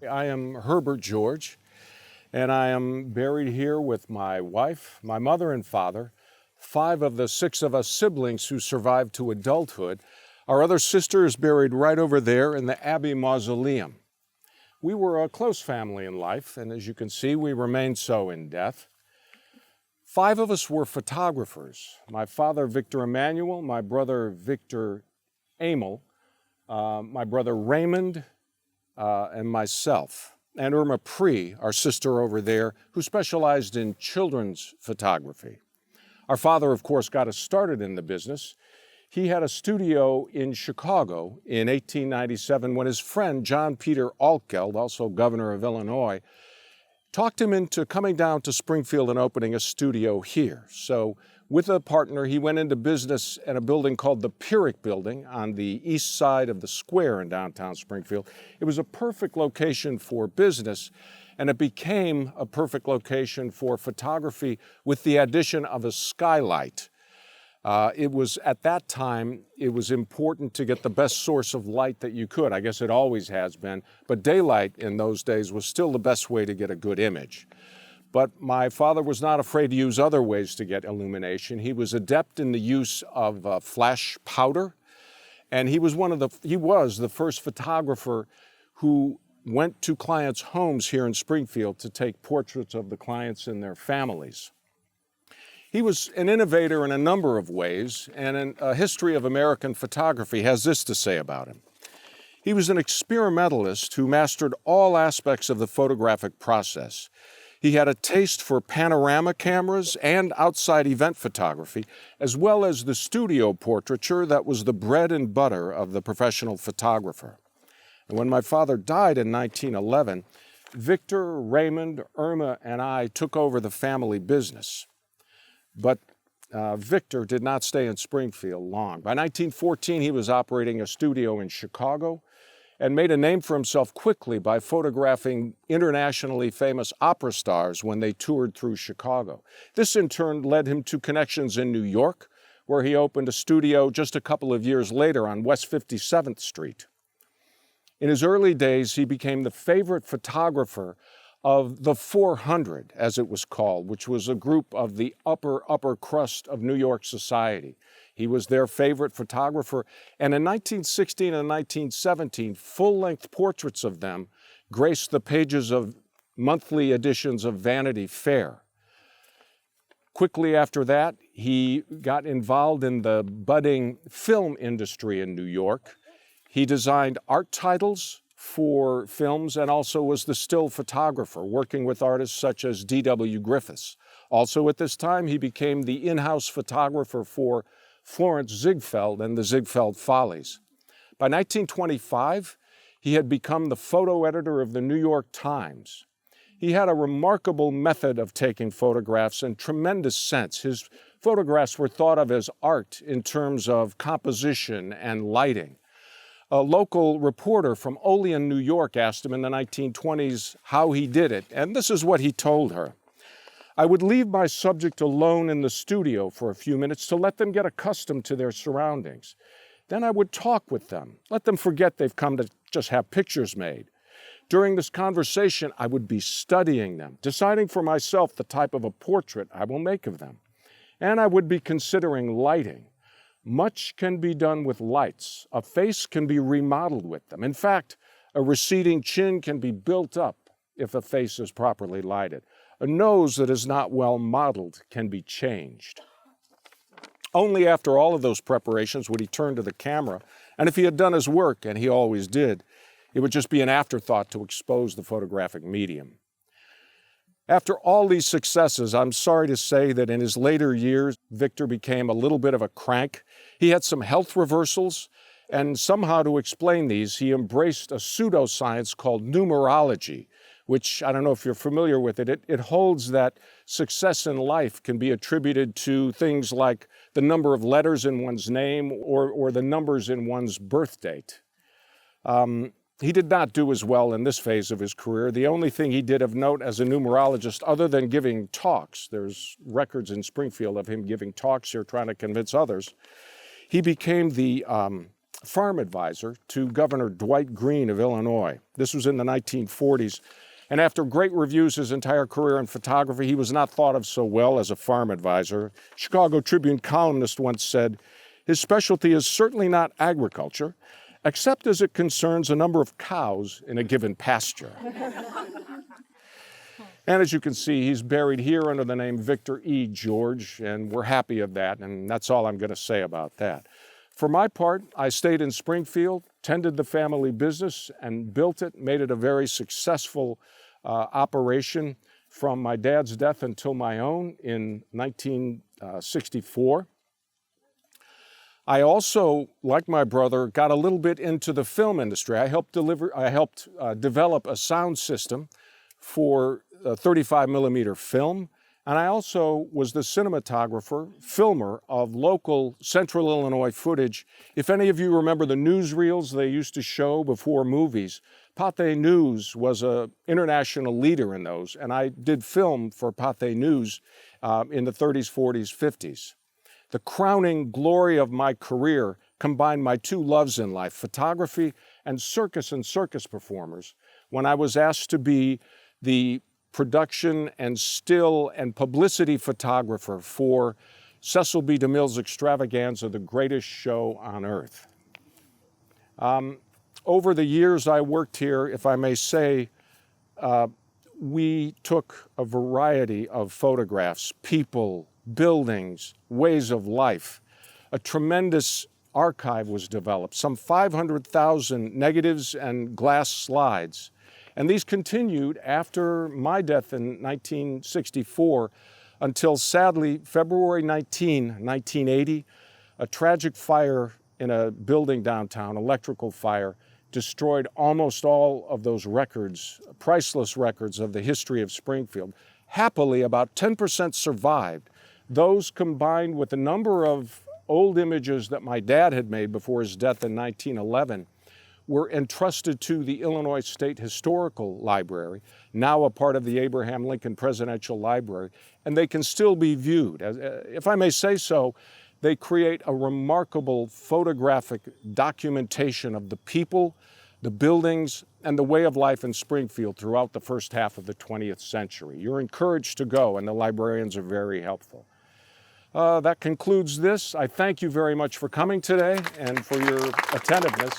I am Herbert George, and I am buried here with my wife, my mother and father, 5 of the 6 of us siblings who survived to adulthood. Our other sister is buried right over there in the Abbey Mausoleum. We were a close family in life, and as you can see, we remain so in death. 5 of us were photographers. My father, Victor Emmanuel, my brother, Victor Emil, my brother Raymond, and myself, and Irma Pree, our sister over there, who specialized in children's photography. Our father, of course, got us started in the business. He had a studio in Chicago in 1897 when his friend John Peter Altgeld, also governor of Illinois, talked him into coming down to Springfield and opening a studio here. So with a partner, he went into business in a building called the Pyrrhic Building on the east side of the square in downtown Springfield. It was a perfect location for business, and it became a perfect location for photography with the addition of a skylight. It was, at that time, it was important to get the best source of light that you could. I guess it always has been, but daylight in those days was still the best way to get a good image. But my father was not afraid to use other ways to get illumination. He was adept in the use of flash powder, and he was the first photographer who went to clients' homes here in Springfield to take portraits of the clients and their families. He was an innovator in a number of ways, and a history of American photography has this to say about him. He was an experimentalist who mastered all aspects of the photographic process. He had a taste for panorama cameras and outside event photography, as well as the studio portraiture that was the bread and butter of the professional photographer. And when my father died in 1911, Victor, Raymond, Irma, and I took over the family business. But Victor did not stay in Springfield long. By 1914, he was operating a studio in Chicago and made a name for himself quickly by photographing internationally famous opera stars when they toured through Chicago. This in turn led him to connections in New York, where he opened a studio just a couple of years later on West 57th Street. In his early days, he became the favorite photographer of the 400, as it was called, which was a group of the upper crust of New York society. He was their favorite photographer, and in 1916 and 1917, full-length portraits of them graced the pages of monthly editions of Vanity Fair. Quickly after that, he got involved in the budding film industry in New York. He designed art titles for films and also was the still photographer, working with artists such as D.W. Griffiths. Also at this time, he became the in-house photographer for Florence Ziegfeld and the Ziegfeld Follies. By 1925, he had become the photo editor of the New York Times. He had a remarkable method of taking photographs and tremendous sense. His photographs were thought of as art in terms of composition and lighting. A local reporter from Olean, New York, asked him in the 1920s how he did it, and this is what he told her. I would leave my subject alone in the studio for a few minutes to let them get accustomed to their surroundings. Then I would talk with them, let them forget they've come to just have pictures made. During this conversation, I would be studying them, deciding for myself the type of a portrait I will make of them. And I would be considering lighting. Much can be done with lights. A face can be remodeled with them. In fact, a receding chin can be built up if a face is properly lighted. A nose that is not well modeled can be changed. Only after all of those preparations would he turn to the camera, and if he had done his work, and he always did, it would just be an afterthought to expose the photographic medium. After all these successes, I'm sorry to say that in his later years, Victor became a little bit of a crank. He had some health reversals, and somehow to explain these, he embraced a pseudoscience called numerology, which, I don't know if you're familiar with it, it holds that success in life can be attributed to things like the number of letters in one's name or the numbers in one's birth date. He did not do as well in this phase of his career. The only thing he did of note as a numerologist, other than giving talks, there's records in Springfield of him giving talks here trying to convince others, he became the farm advisor to Governor Dwight Green of Illinois. This was in the 1940s. And after great reviews his entire career in photography, he was not thought of so well as a farm advisor. Chicago Tribune columnist once said, "His specialty is certainly not agriculture, except as it concerns a number of cows in a given pasture." And as you can see, he's buried here under the name Victor E. George, and we're happy of that, and that's all I'm going to say about that. For my part, I stayed in Springfield, tended the family business, and built it, made it a very successful operation from my dad's death until my own in 1964. I also, like my brother, got a little bit into the film industry. I helped develop a sound system for 35 millimeter film, and I also was the cinematographer, filmer of local Central Illinois footage. If any of you remember the newsreels they used to show before movies, Pathé News was an international leader in those, and I did film for Pathé News in the 30s, 40s, 50s. The crowning glory of my career combined my two loves in life, photography and circus performers, when I was asked to be the production and still and publicity photographer for Cecil B. DeMille's extravaganza, The Greatest Show on Earth. Over the years I worked here, if I may say, we took a variety of photographs, people, buildings, ways of life. A tremendous archive was developed, some 500,000 negatives and glass slides. And these continued after my death in 1964 until, sadly, February 19, 1980, a tragic fire in a building downtown, electrical fire, destroyed almost all of those records, priceless records of the history of Springfield. Happily, about 10% survived. Those combined with a number of old images that my dad had made before his death in 1911 were entrusted to the Illinois State Historical Library, now a part of the Abraham Lincoln Presidential Library, and they can still be viewed. If I may say so, they create a remarkable photographic documentation of the people, the buildings, and the way of life in Springfield throughout the first half of the 20th century. You're encouraged to go, and the librarians are very helpful. That concludes this. I thank you very much for coming today and for your attentiveness.